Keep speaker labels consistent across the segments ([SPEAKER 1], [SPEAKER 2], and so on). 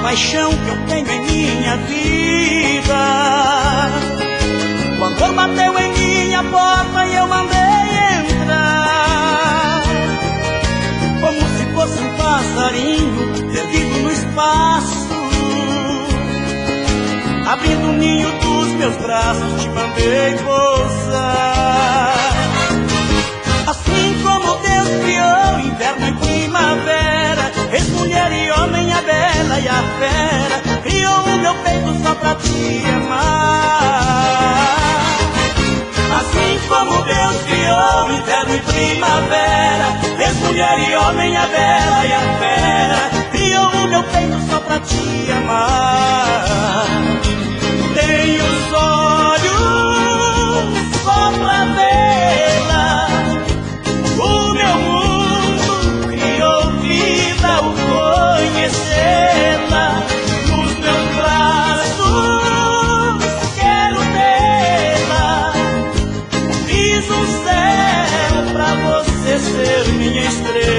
[SPEAKER 1] paixão que eu tenho em minha vida. O amor bateu em minha porta e eu mandei entrar, como se fosse um passarinho perdido no espaço. Abrindo o ninho dos meus braços, te mandei pousar. Assim como Deus criou inverno e primavera, fez mulher e homem, a bela e a fera, criou o meu peito só pra te amar. Assim como Deus criou inverno e primavera, fez mulher e homem, a bela e a fera, criou o meu peito só pra te amar. Tenho os olhos só pra vê-la, o meu mundo criou vida ao conhecê-la. Nos meus braços quero tê-la, fiz um céu pra você ser minha estrela.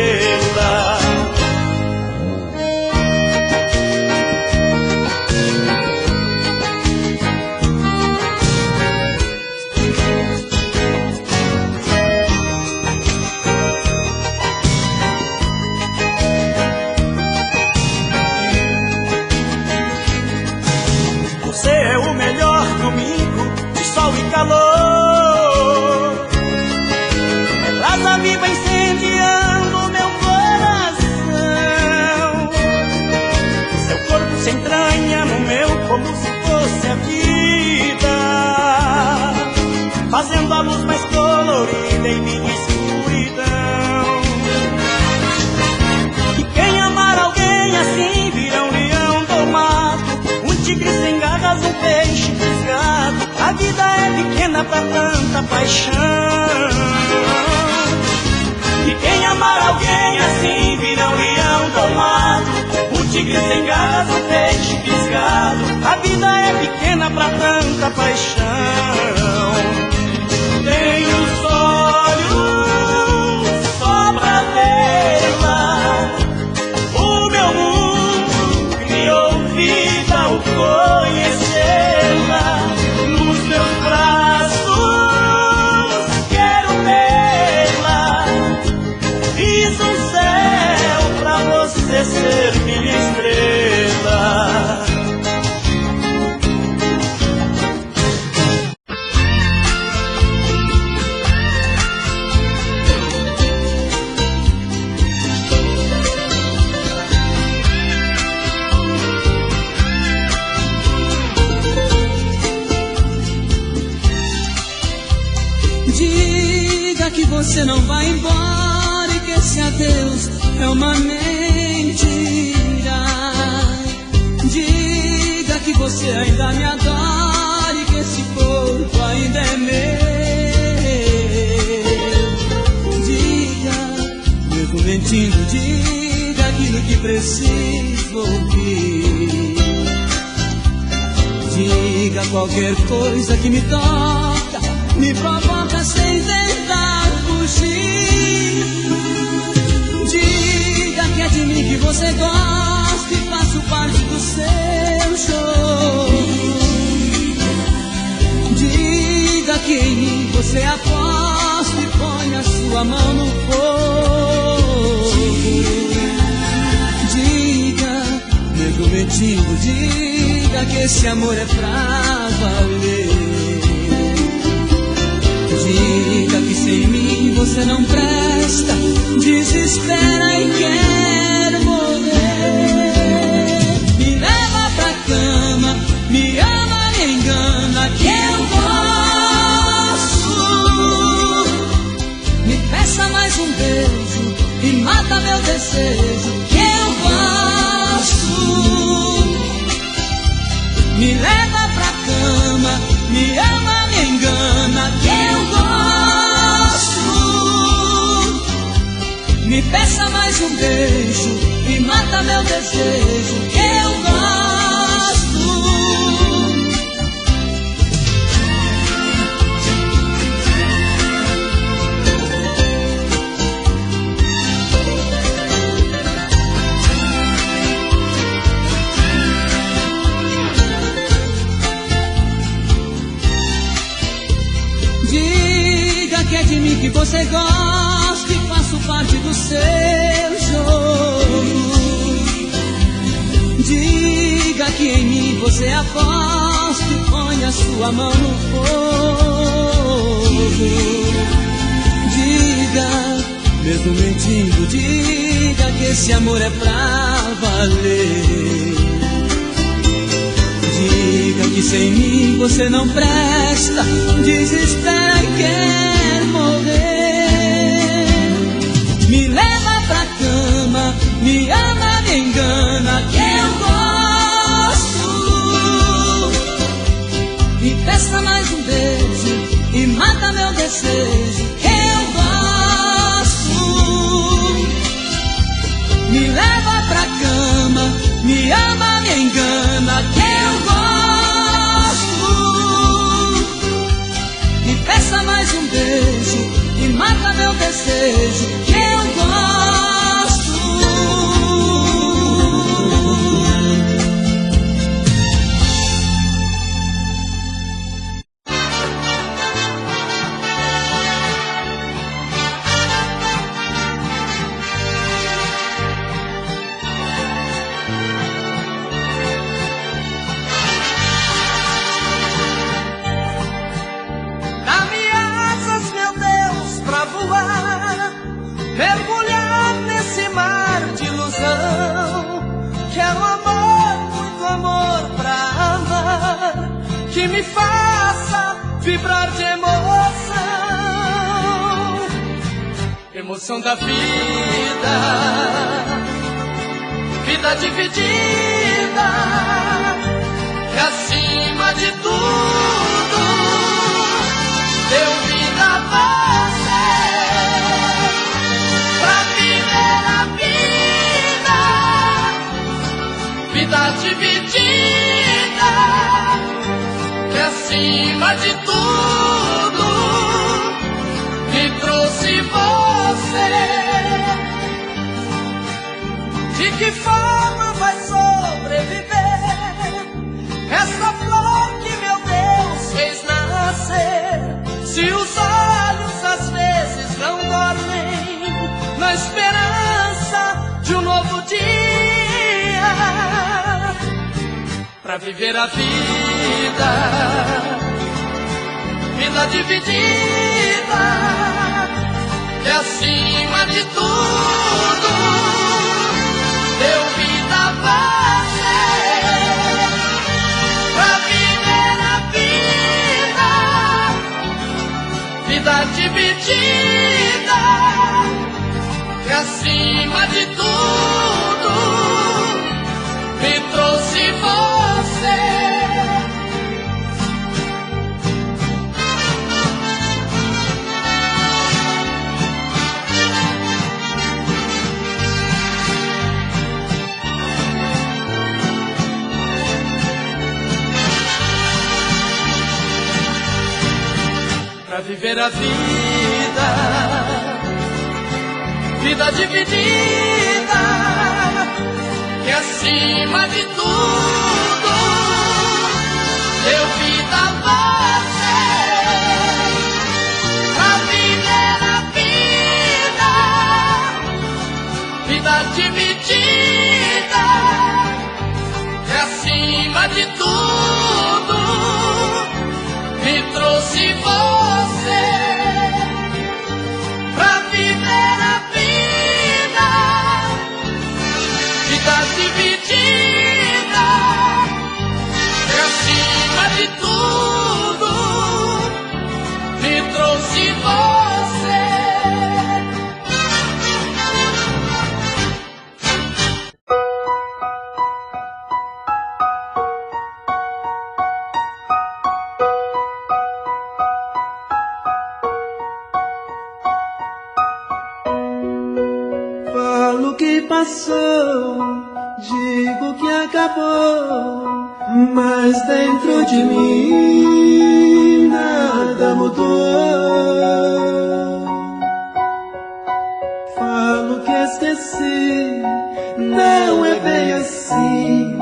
[SPEAKER 1] Sol e calor, é brasa viva incendiando meu coração. Seu corpo se entranha no meu como se fosse a vida, fazendo a luz mais colorida em minha escuridão. E quem amar alguém assim vira um leão domado, um tigre sem garras, um peixe fisgado. A vida é pequena pra tanta paixão. E quem amar alguém assim vira um leão domado, um tigre sem garras, um peixe fisgado. A vida é pequena pra tanta paixão. Tenho os olhos só pra vê-la, o meu mundo criou vida ao conhecê-la. Nos meus braços quero tê-la, fiz um céu pra você ser minha estrela.
[SPEAKER 2] Diga que você não vai embora e que esse adeus é uma mentira. Diga que você ainda me adora e que esse corpo ainda é meu. Diga, mesmo mentindo, diga aquilo que preciso ouvir. Diga qualquer coisa que me toca, me provoca sem tentar fugir. Diga que é de mim que você gosta e faço parte do seu show. Diga que em mim você aposta e põe a sua mão no fogo. Diga, mesmo mentindo, diga que esse amor é pra valer. Diga que sem mim você não presta, desespera e quer morrer. Me leva pra cama, me ama, me engana, que eu posso. Me peça mais um beijo e mata meu desejo, que eu posso. Me leva pra cama, me ama, me engana, que eu gosto. Me peça mais um beijo e mata meu desejo, que eu gosto. você aposta e põe a sua mão no fogo. Diga, mesmo mentindo, diga que esse amor é pra valer. Diga que sem mim você não presta, desespera e quer morrer. Me leva pra cama, me ama, me engana, que eu gosto. Me peça mais um beijo e mata meu desejo, que eu gosto. Me leva pra cama, me ama, me engana, que eu gosto. Me peça mais um beijo e mata meu desejo, que eu gosto.
[SPEAKER 1] Mergulhar nesse mar de ilusão. Quero amor, muito amor pra amar, que me faça vibrar de emoção. Emoção da vida, vida dividida, que acima de tudo deu vida a você. Vida dividida, que acima de tudo me trouxe você. De que forma vai sobreviver essa flor que meu Deus fez nascer? Se os olhos às vezes não dormem na esperança de um novo dia, pra viver a vida, vida dividida, que acima de tudo deu vida a você. Pra viver a vida, vida dividida, que acima de tudo me trouxe você. Pra viver a vida, vida dividida, que acima de tudo deu vida a você. Pra viver a vida, vida dividida, que acima de tudo me trouxe você. Pra viver a vida dividida, que acima de tudo me trouxe você.
[SPEAKER 3] Falo que passou, digo que acabou, mas dentro de mim nada mudou. Falo que esqueci, não é bem assim,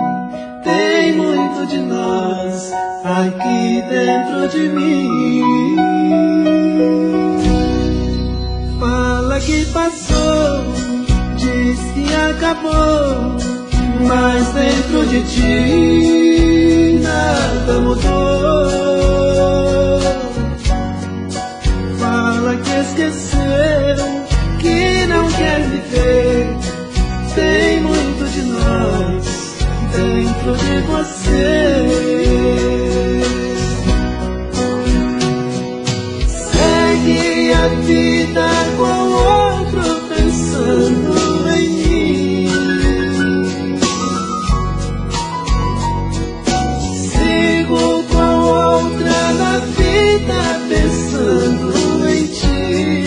[SPEAKER 3] tem muito de nós aqui dentro de mim. Fala que passou, diz que acabou, mas dentro de ti nada mudou. Fala que esqueceu, que não quer me ver. Tem muito de nós dentro de você. Segue a vida com outro pensando em mim. Sigo com outra na vida pensando em ti.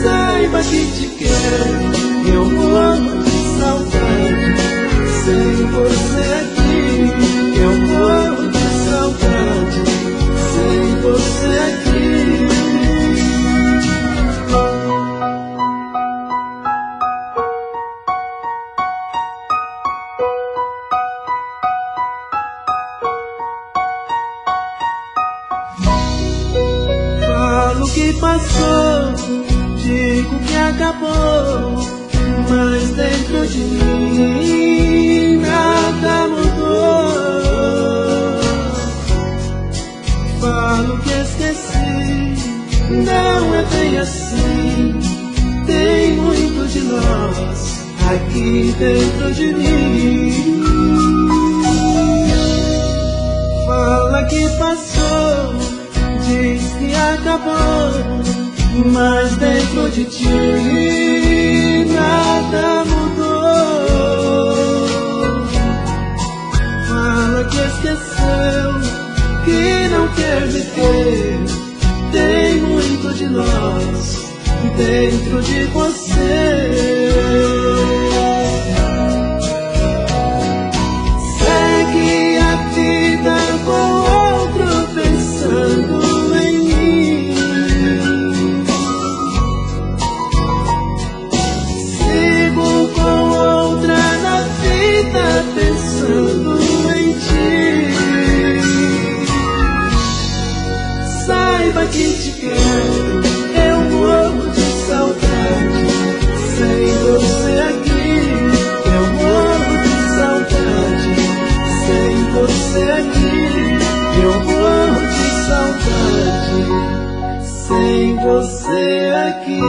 [SPEAKER 3] Saiba que te quero, eu morro de saudade. Sem você aqui, eu morro de saudade. Sem você aqui. Falo que passou, digo que acabou, mas dentro de mim nada mudou. Falo que esqueci, não é bem assim. Tem muito de nós aqui dentro de mim. Fala que passou, diz que acabou, mas dentro de ti nada mudou. Fala que esqueceu, que não quer me ter. Tem muito de nós dentro de você. Segue a vida com outro pensando em mim. Sigo com outra na vida pensando em ti. Saiba que te quero, eu morro de saudade. Sem você aqui, eu morro de saudade. Sem você aqui, eu morro de saudade. Sem você aqui.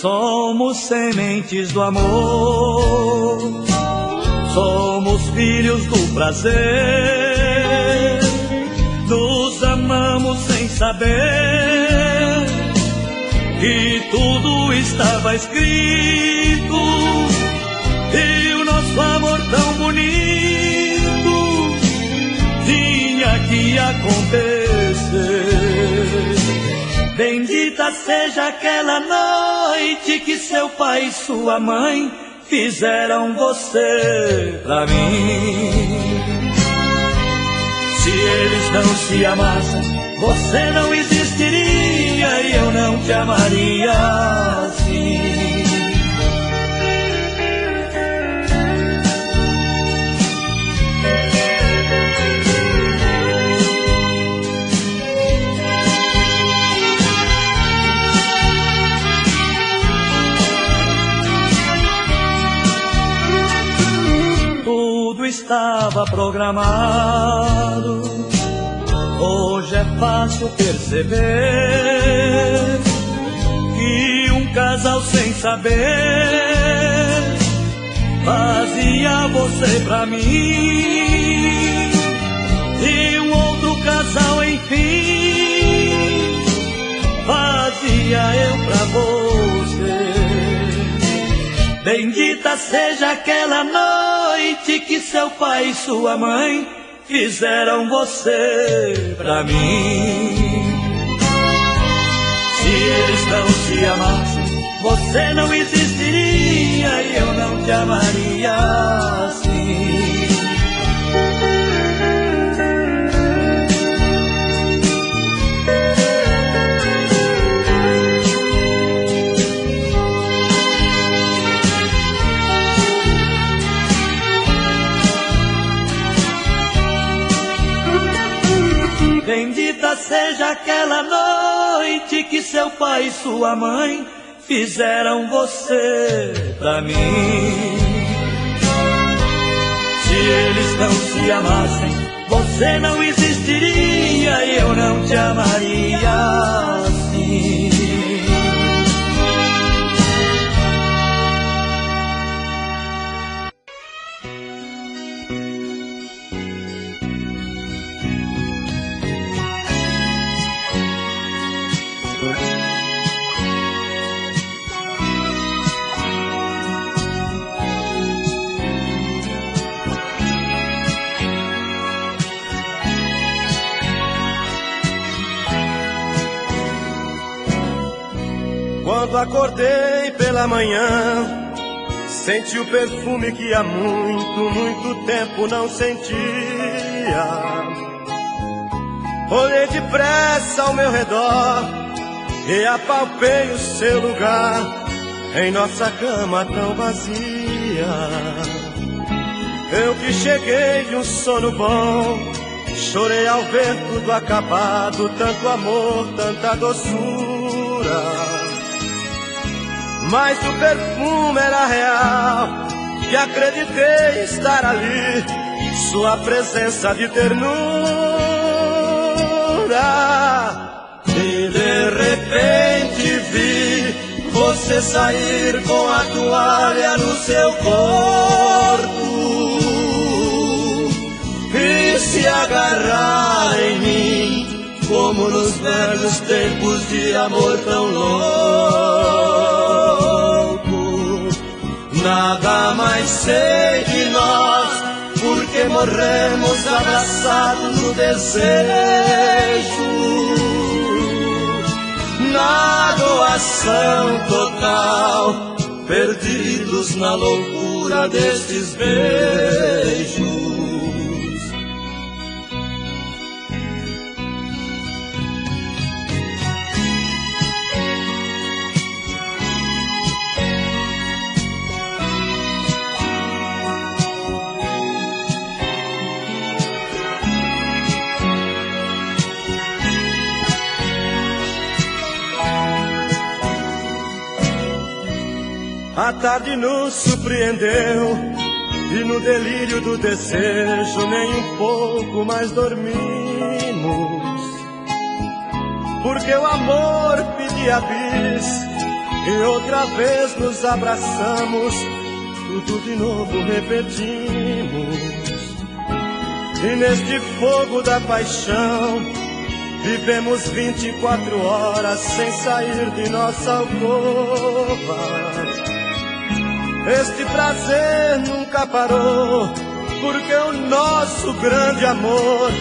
[SPEAKER 1] Somos sementes do amor, somos filhos do prazer. Nos amamos sem saber que tudo estava escrito, e o nosso amor tão bonito tinha que acontecer. Bendita seja aquela noite que seu pai e sua mãe fizeram você pra mim. Se eles não se amassem, você não existiria e eu não te amaria assim. Estava programado, hoje é fácil perceber que um casal sem saber fazia você pra mim, e um outro casal enfim fazia eu pra você. Bendita seja aquela noite que seu pai e sua mãe fizeram você pra mim. Se eles não se amassem, você não existiria e eu não te amaria assim. seja aquela noite que seu pai e sua mãe fizeram você pra mim. Se eles não se amassem, você não existiria e eu não te amaria assim.
[SPEAKER 3] Quando acordei pela manhã, senti o perfume que há muito tempo não sentia. Olhei depressa ao meu redor e apalpei o seu lugar em nossa cama tão vazia. Eu que cheguei de um sono bom, chorei ao ver tudo acabado, tanto amor, tanta doçura. Mas o perfume era real e acreditei estar ali, sua presença de ternura. E de repente vi você sair com a toalha no seu corpo e se agarrar em mim, como nos velhos tempos de amor tão louco. Nada mais sei de nós, porque morremos abraçados no desejo, na doação total, perdidos na loucura destes beijos. A tarde nos surpreendeu e no delírio do desejo nem um pouco mais dormimos, porque o amor pedia bis e outra vez nos abraçamos, tudo de novo repetimos. E neste fogo da paixão vivemos 24 horas sem sair de nossa alcova. Este prazer nunca parou, porque o nosso grande amor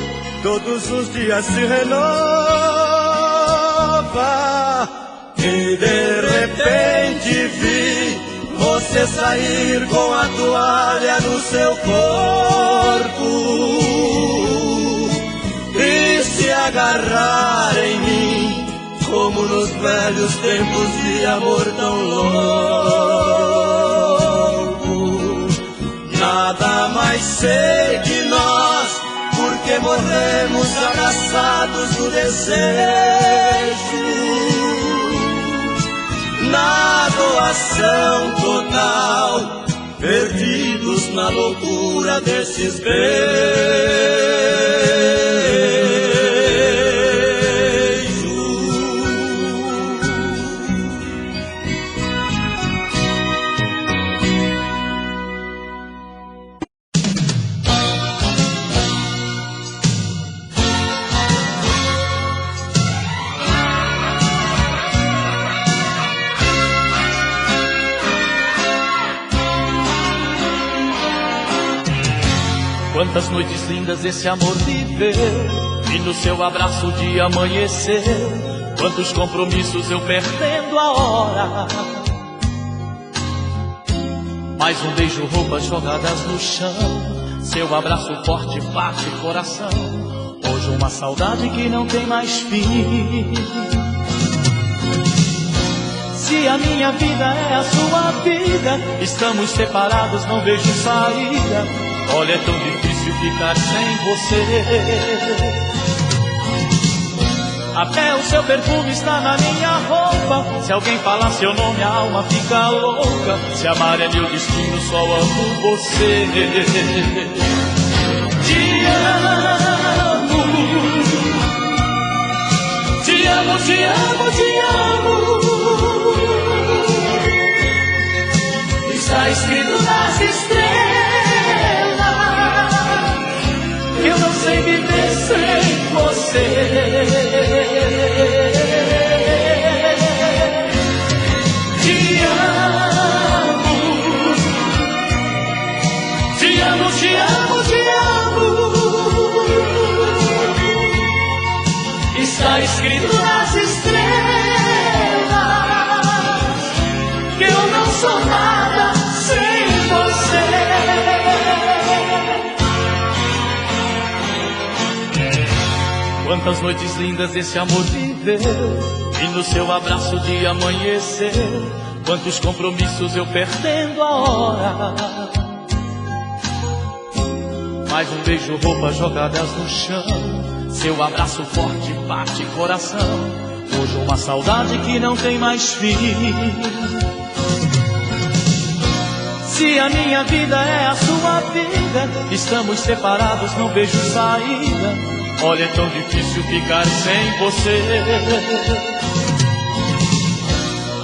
[SPEAKER 3] todos os dias se renova. E de repente vi você sair com a toalha no seu corpo e se agarrar em mim, como nos velhos tempos de amor tão louco. Nada mais sei de nós, porque morremos abraçados no desejo, na doação total, perdidos na loucura desses beijos.
[SPEAKER 1] Quantas noites lindas esse amor viveu, e no seu abraço o dia amanheceu. Quantos compromissos eu perdendo a hora. Mais um beijo, roupas jogadas no chão, seu abraço forte bate coração. Hoje uma saudade que não tem mais fim. Se a minha vida é a sua vida, estamos separados, não vejo saída. Olha, é tão difícil ficar sem você. Até o seu perfume está na minha roupa. Se alguém falar seu nome, a alma fica louca. Se amar é meu destino, só amo você. Te amo, te amo, te amo, te amo. Está escrito nas estrelas. Eu não sei viver sem você. Te amo, te amo, te amo, te amo. Está escrito nas estrelas que eu não sou nada sem você. Quantas noites lindas esse amor viveu, e no seu abraço de amanhecer, quantos compromissos eu perdendo a hora. Mais um beijo, roupas jogadas no chão, seu abraço forte bate coração. Hoje uma saudade que não tem mais fim. Se a minha vida é a sua vida, estamos separados, não vejo saída. Olha, é tão difícil ficar sem você.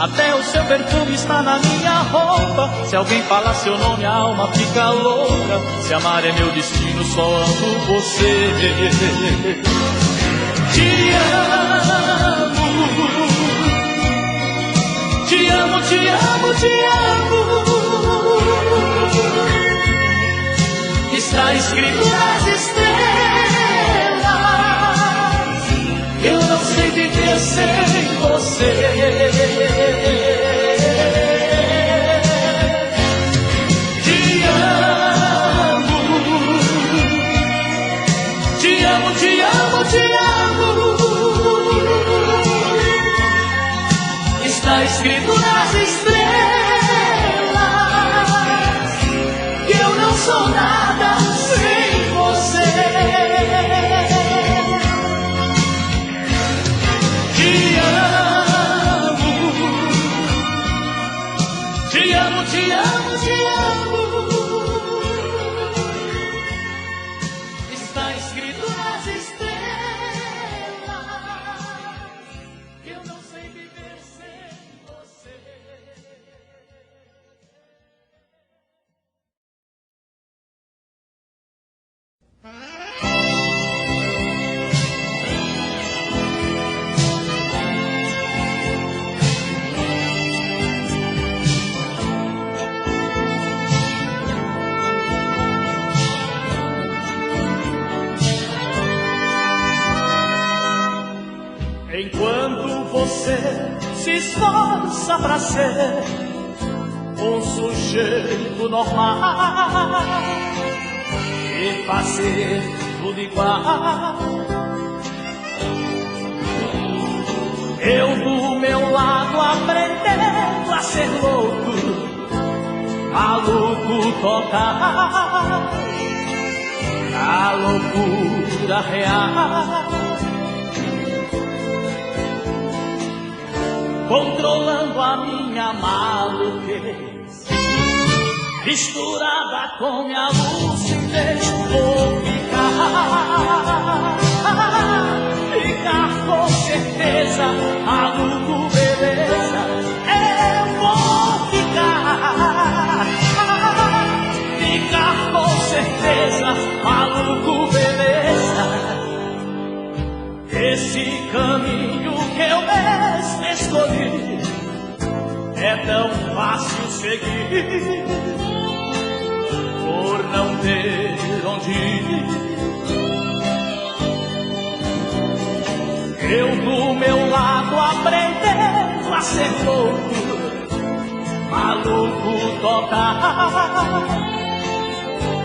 [SPEAKER 1] Até o seu perfume está na minha roupa. Se alguém falar seu nome, a alma fica louca. Se amar é meu destino, só amo você. Te amo, te amo, te amo, te amo. Está escrito nas estrelas. Eu não sei viver sem você. Te amo, te amo, te amo, te amo. Está escrito nas estrelas que eu não sou nada sem você. Te amo, te amo, te amo, te amo. Está escrito nas estrelas que eu não sei viver sem você. Enquanto você se esforça pra ser um sujeito normal e fazer tudo igual, eu do meu lado aprendendo a ser louco, maluco total, a loucura real. Controlando a minha maluquez, misturada com minha lucidez, vou ficar com certeza, maluco, beleza, eu vou ficar com certeza, maluco, beleza. Esse caminho que eu mesmo escolhi é tão fácil seguir, por não ter onde ir. Eu do meu lado aprendendo a ser louco, maluco total,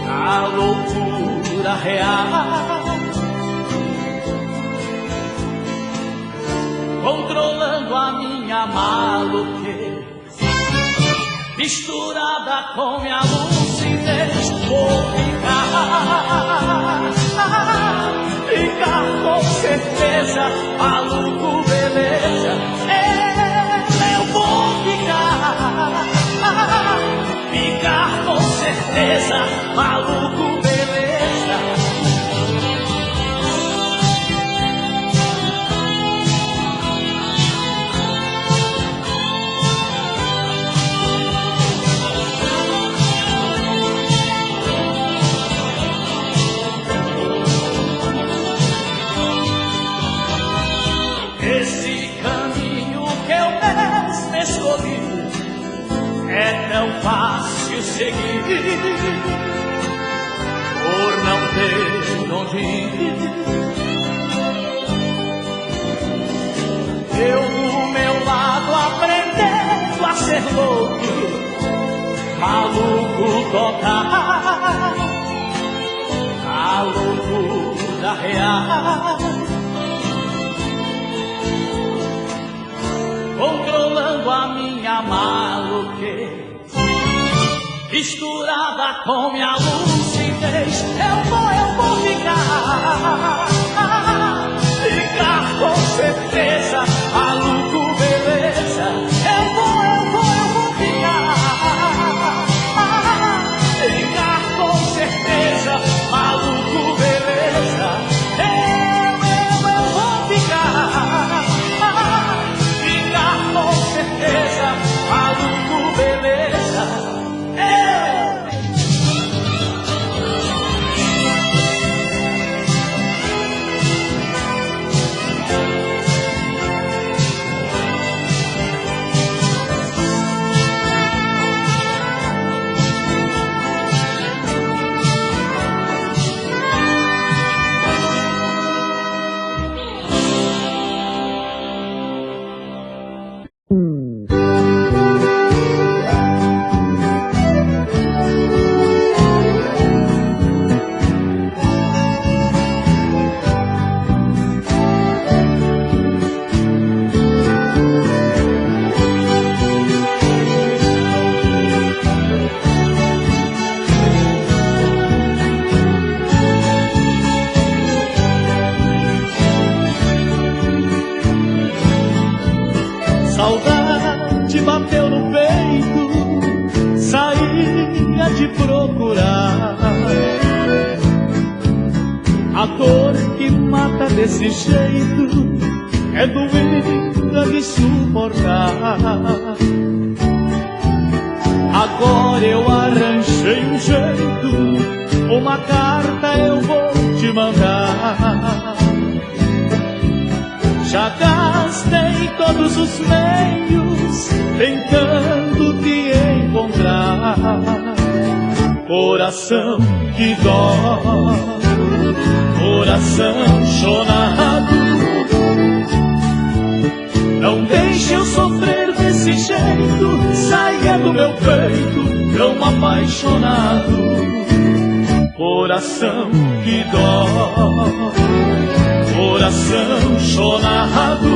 [SPEAKER 1] a loucura real. Controlando a minha maluquez, misturada com minha lucidez, vou ficar com certeza. certeza, maluco, beleza. Eu vou ficar com certeza, maluco, beleza. Esse caminho que eu mesmo escolhi é tão fácil seguir, por não ter onde ir. Eu do meu lado aprendendo a ser louco, maluco total, a loucura real, controlando a minha maluquez, misturada com minha lucidez. Eu vou ficar com certeza, maluco, beleza. Eu vou ficar com certeza, maluco, beleza. Eu vou ficar com certeza, maluco, beleza. Saudade bateu no peito, saía de procurar a dor que mata desse jeito, é doída de suportar. Agora eu arranjei um jeito, uma carta eu vou te mandar. Já gastei todos os meios tentando te encontrar. Coração que dói, coração chorado, não deixe eu sofrer desse jeito. Saia do meu peito tão apaixonado. Coração que dói, coração chorado,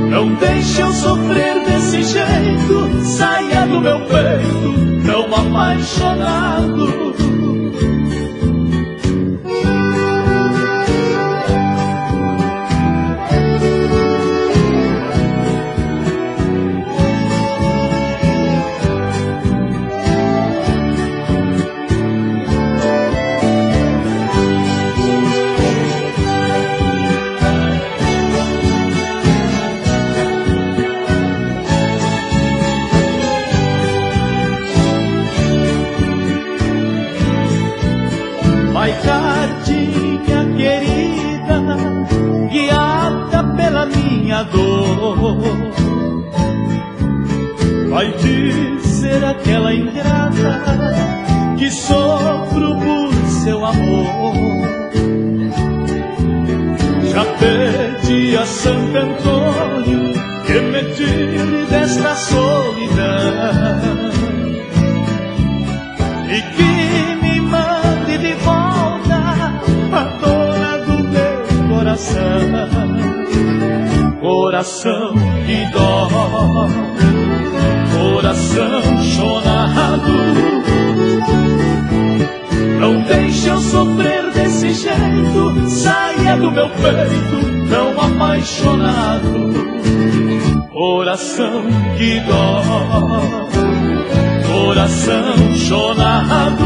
[SPEAKER 1] não deixe eu sofrer desse jeito. Saia do meu peito tão apaixonado. Vai, cartinha querida, guiada pela minha dor, vai dizer àquela ingrata que sofro por seu amor. Já pedi a Santo Antônio que me tire desta solidão e que me mande de volta a dona do meu coração. Coração que dói, coração chorado, não deixe eu sofrer desse desse jeito, saia do meu peito tão apaixonado. Coração que dói, coração chorado.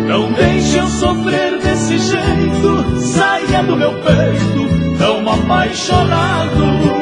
[SPEAKER 1] Não deixe eu sofrer desse jeito, saia do meu peito tão apaixonado.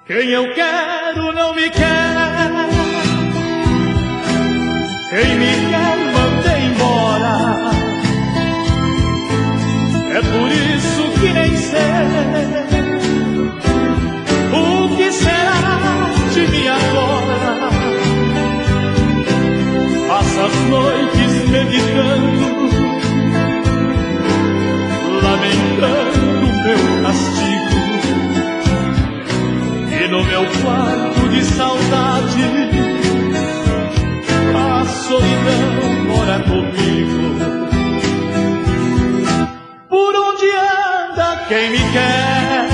[SPEAKER 1] Quem eu quero não me quer, quem me quer manda embora. É por isso que nem sei o que será de mim agora. Passo as noites meditando, lamentando meu castigo. E no meu quarto de saudade a solidão mora comigo. Por onde anda quem me quer?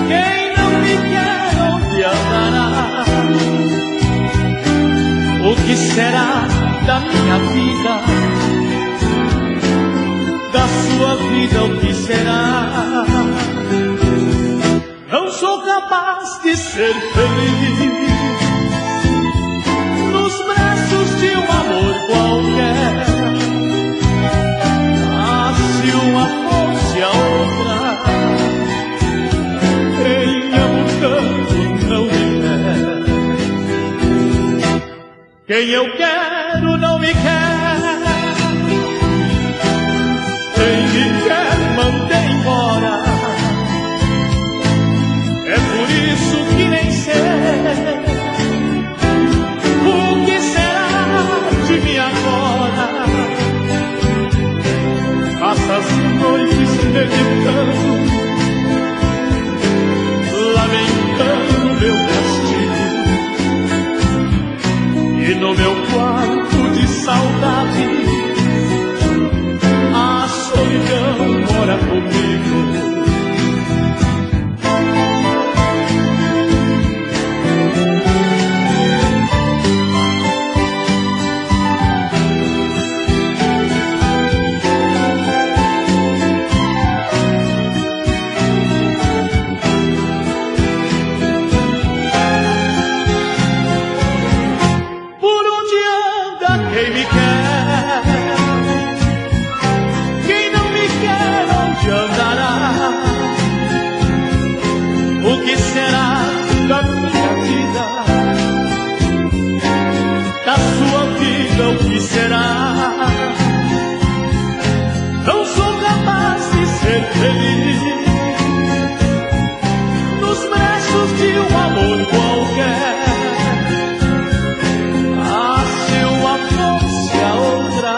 [SPEAKER 1] Quem não me quer, onde andará? O que será da minha vida? Da sua vida o que será? Não sou capaz de ser feliz nos braços de um amor qualquer. Ah, se uma fosse a outra, quem amo tanto não me quer. Quem eu quero não me quer, quem me quer manda embora. É por isso que nem sei o que será de mim agora. Passo as noites meditando, lamentando meu castigo. E no meu quarto de saudade a solidão mora comigo. O que será? Não sou capaz de ser feliz nos braços de um amor qualquer. Ah, se uma fosse a outra,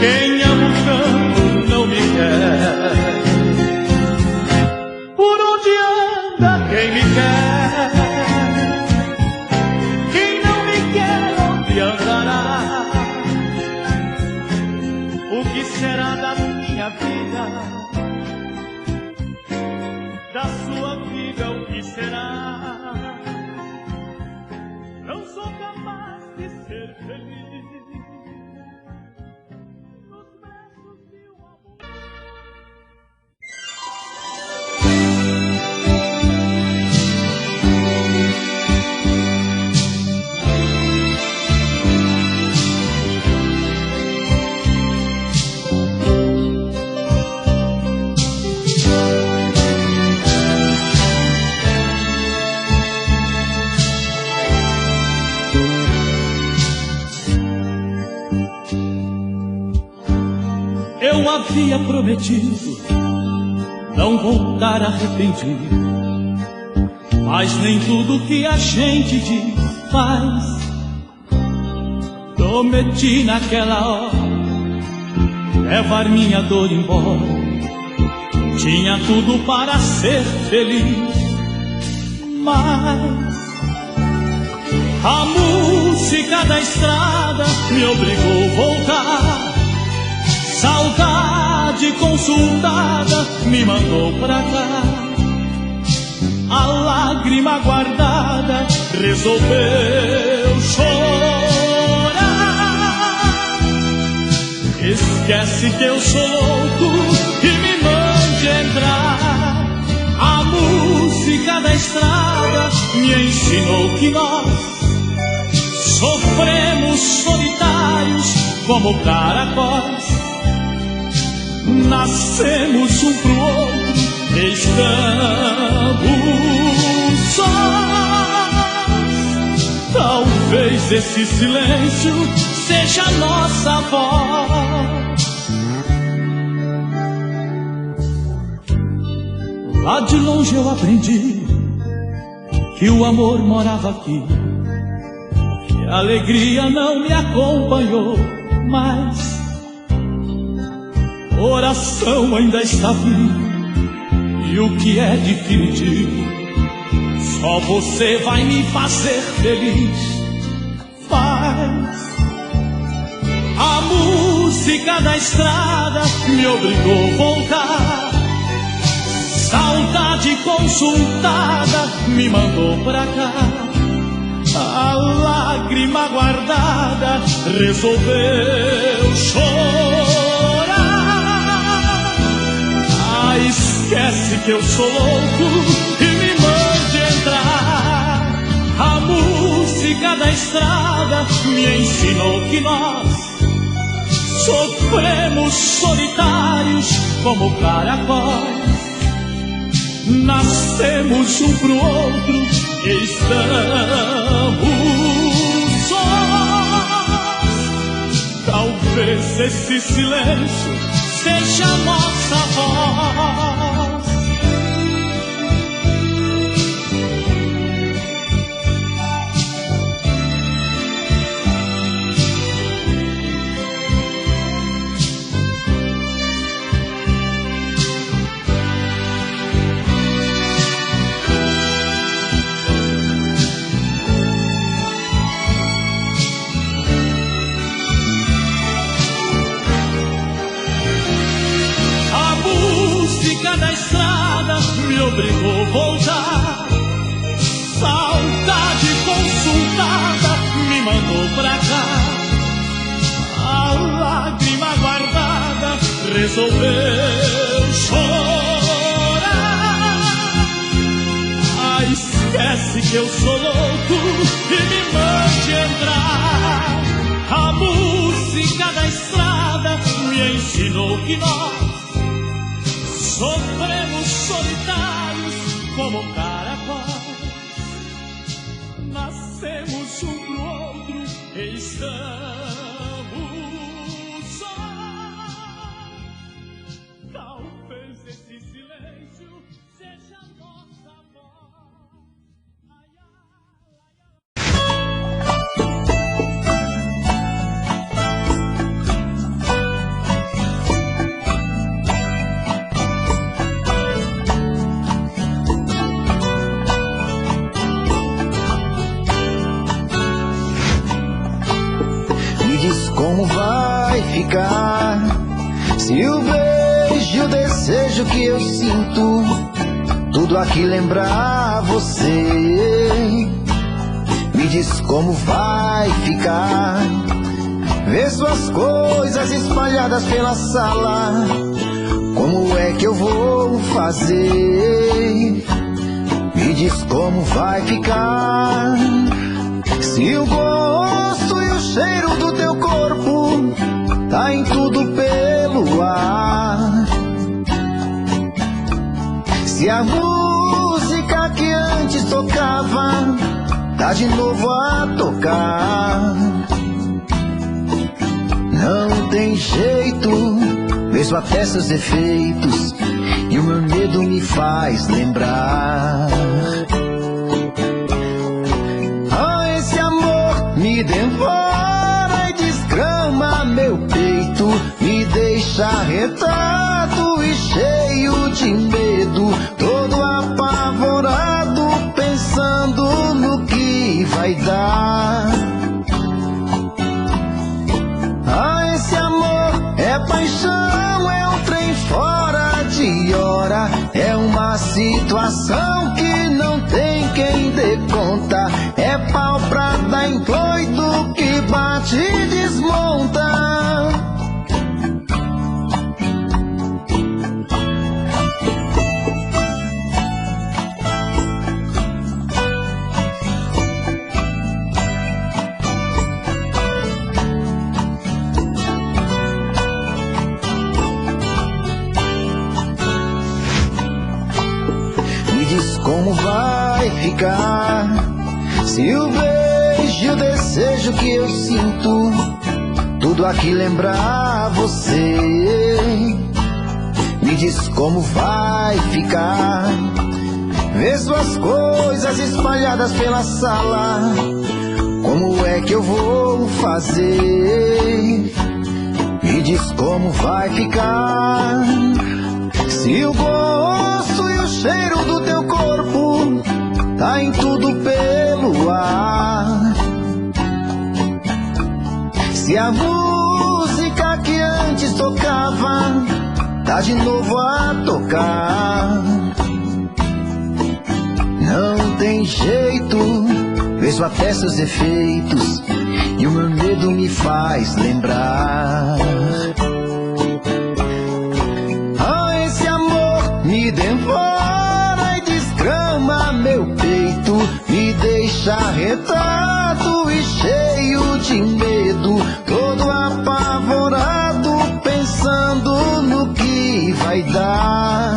[SPEAKER 1] quem amo tanto não me quer. Por onde anda quem me quer? Será da minha vida, da sua vida o que será? Não sou capaz de ser feliz nos braços de um amor. Eu havia prometido não voltar arrependido, mas nem tudo que a gente diz faz.
[SPEAKER 2] Prometi naquela hora levar minha dor embora. Tinha tudo para ser feliz, mas a música da estrada me obrigou a voltar. Saudade consultada me mandou pra cá. A lágrima guardada resolveu chorar. Esquece que eu sou louco e me mande entrar. A música da estrada me ensinou que nós sofremos solitários como caracóis. Nascemos um pro outro, estamos sós. Talvez esse silêncio seja a nossa voz. Lá de longe eu aprendi que o amor morava aqui, que a alegria não me acompanhou, mas coração ainda está vivo. E o que é definitivo, só você vai me fazer feliz. Faz. A música da estrada me obrigou a voltar. Saudade consultada me mandou pra cá. A lágrima guardada resolveu chorar. Esquece que eu sou louco e me mande entrar. A música da estrada me ensinou que nós sofremos solitários como caracóis. Nascemos um pro outro, estamos sós. Talvez esse silêncio seja a nossa voz. Da estrada me obrigou a voltar. Saudade consultada me mandou pra cá. A lágrima guardada resolveu chorar. Esquece que eu sou louco e me mande entrar. A música da estrada me ensinou que nós sofremos solitários como caracóis. Nascemos um pro outro, estamos sós. Talvez esse silêncio seja a nossa voz. Ai, ai,
[SPEAKER 4] Como vai ficar se o beijo e o desejo que eu sinto tudo aqui lembrar você? Me diz como vai ficar ver suas coisas espalhadas pela sala. Como é que eu vou fazer? Me diz como vai ficar se o gosto e o cheiro do teu corpo tá em tudo pelo ar. Se a música que antes tocava tá de novo a tocar. Não tem jeito, vejo até seus efeitos e o meu medo me faz lembrar. Me devora e arretado e cheio de medo, todo apavorado, pensando no que vai dar. Ah, esse amor é paixão, é um trem fora de hora, é uma situação que não tem quem dê conta, é pau pra dar em doido que bate e desmonta. Como vai ficar se o beijo e o desejo que eu sinto tudo aqui lembrar você? Me diz como vai ficar ver suas coisas espalhadas pela sala. Como é que eu vou fazer? Me diz como vai ficar se o gosto e o cheiro do teu corpo tá em tudo pelo ar. Se a música que antes tocava tá de novo a tocar. Não tem jeito, vejo até seus efeitos e o meu medo me faz lembrar. Me devora e desgrama meu peito, me deixa arretado e cheio de medo, todo apavorado, pensando no que vai dar.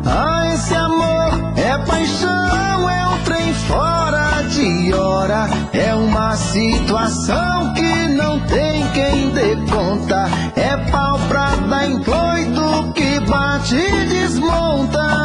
[SPEAKER 4] Ah, esse amor é paixão, é um trem fora de hora, é uma situação que não tem quem dê conta, é pau pra dar em doido que bate e desmonta.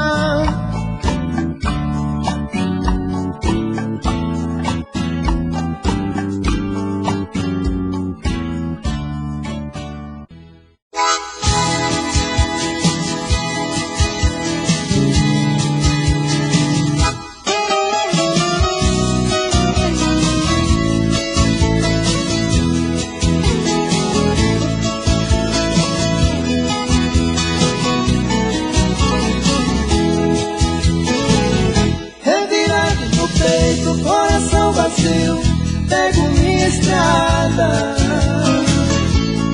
[SPEAKER 2] Pego minha estrada,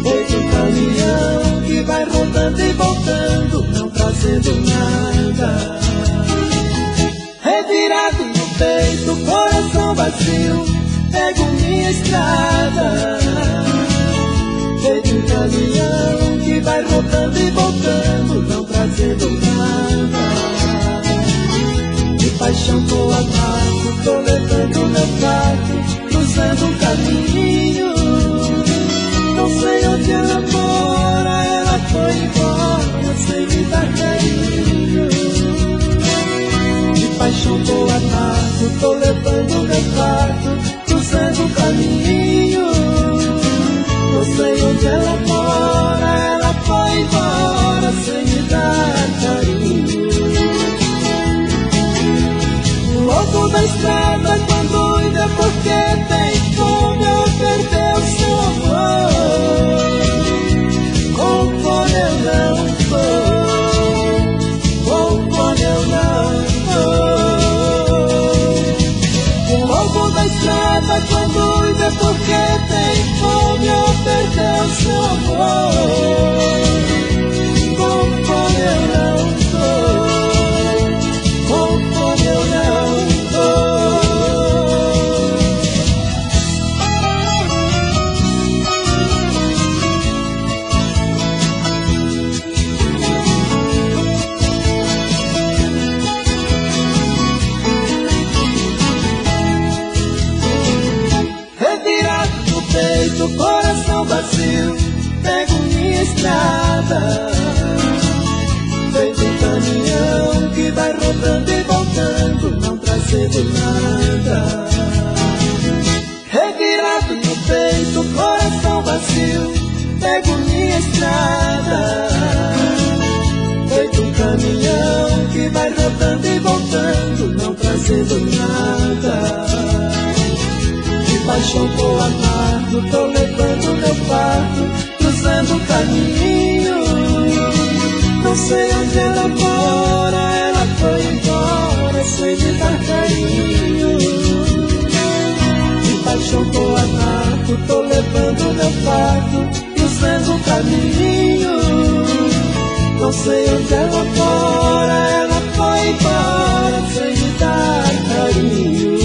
[SPEAKER 2] feito um caminhão que vai rodando e voltando, não trazendo nada. Revirado no peito, coração vazio, pego minha estrada, feito um caminhão que vai rodando e voltando, não trazendo nada. De paixão tô amado, tô levando meu carro, cruzando um caminho. Não sei onde ela mora, ela foi embora sem me dar carinho. De paixão tô amado, tô levando meu carro, cruzando um caminho. Não sei onde ela mora, ela foi embora sem me dar carinho. Louco da estrada quando ainda porque tem fome ou perdeu seu amor. Com fome eu não tô, com fome eu não tô. Louco da estrada quando ainda porque tem fome ou perdeu seu amor. Com fome eu não tô, com fome eu não tô. Coração vazio, pego minha estrada, feito um caminhão que vai rodando e voltando, não trazendo nada. Revirado no peito, coração vazio, pego minha estrada, feito um caminhão que vai rodando e voltando, não trazendo nada. De paixão tô amado, tô levando meu fardo, cruzando o caminho. Não sei onde ela mora, ela foi embora sem me dar carinho. De paixão tô amado, tô levando meu fardo, cruzando o caminho. Não sei onde ela mora, ela foi embora sem me dar carinho.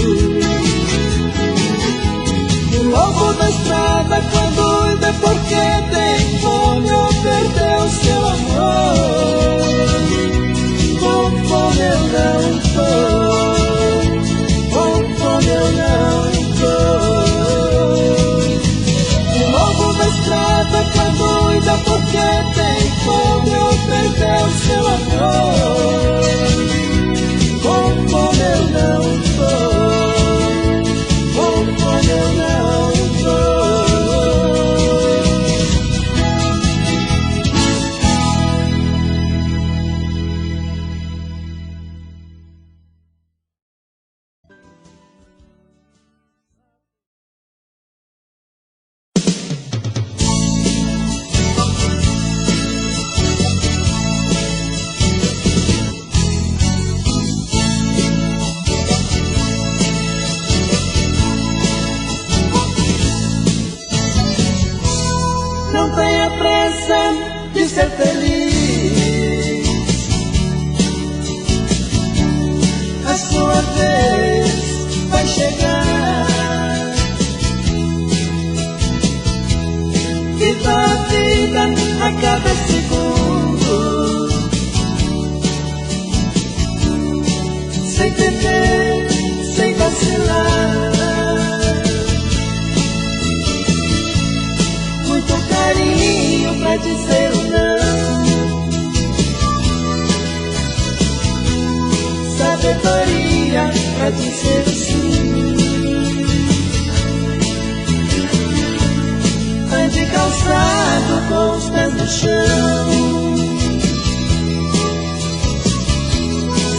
[SPEAKER 2] O lobo da estrada quando vê porque tem fome ou perdeu seu amor. Com fome eu não tô, com fome eu não tô. O lobo da estrada quando vê porque tem fome ou perdeu seu amor. Com fome eu não tô, com fome eu não tô. Não tenha pressa de ser feliz, a sua vez vai chegar. Viva a vida a cada segundo, sem temer, sem vacilar. Muito carinho pra dizer o não, sabedoria pra dizer o sim. Ande calçado com os pés no chão,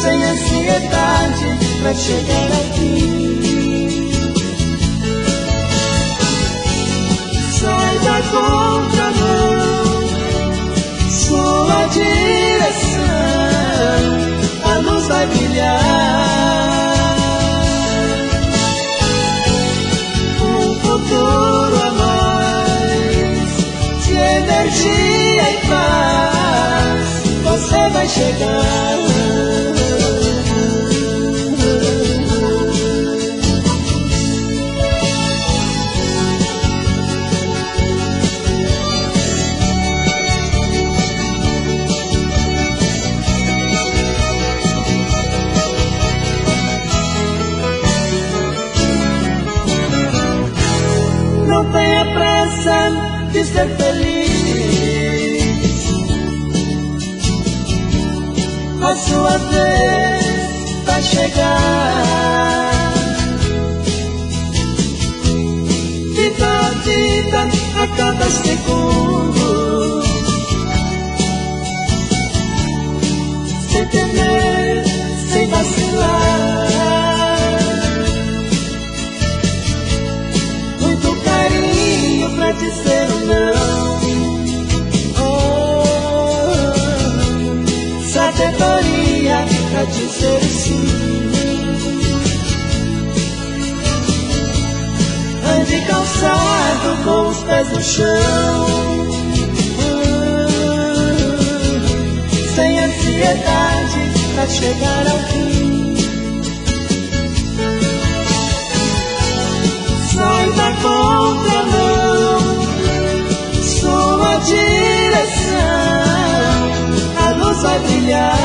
[SPEAKER 2] sem ansiedade pra chegar ao fim. Sai da contramão, sua direção, a luz vai brilhar. Um futuro a mais, de energia e paz, você vai chegar. Não tenha pressa de ser feliz, a sua vez vai chegar. Viva a vida a cada segundo, sem temer, sem vacilar. Pra dizer o não, oh, sabedoria pra dizer o sim. Ande calçado com os pés no chão, sem ansiedade pra chegar ao fim. Sai da contramão, sua direção, a luz vai brilhar.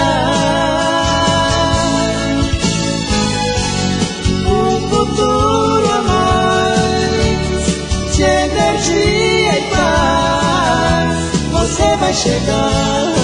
[SPEAKER 2] Um futuro a mais, de energia e paz, você vai chegar.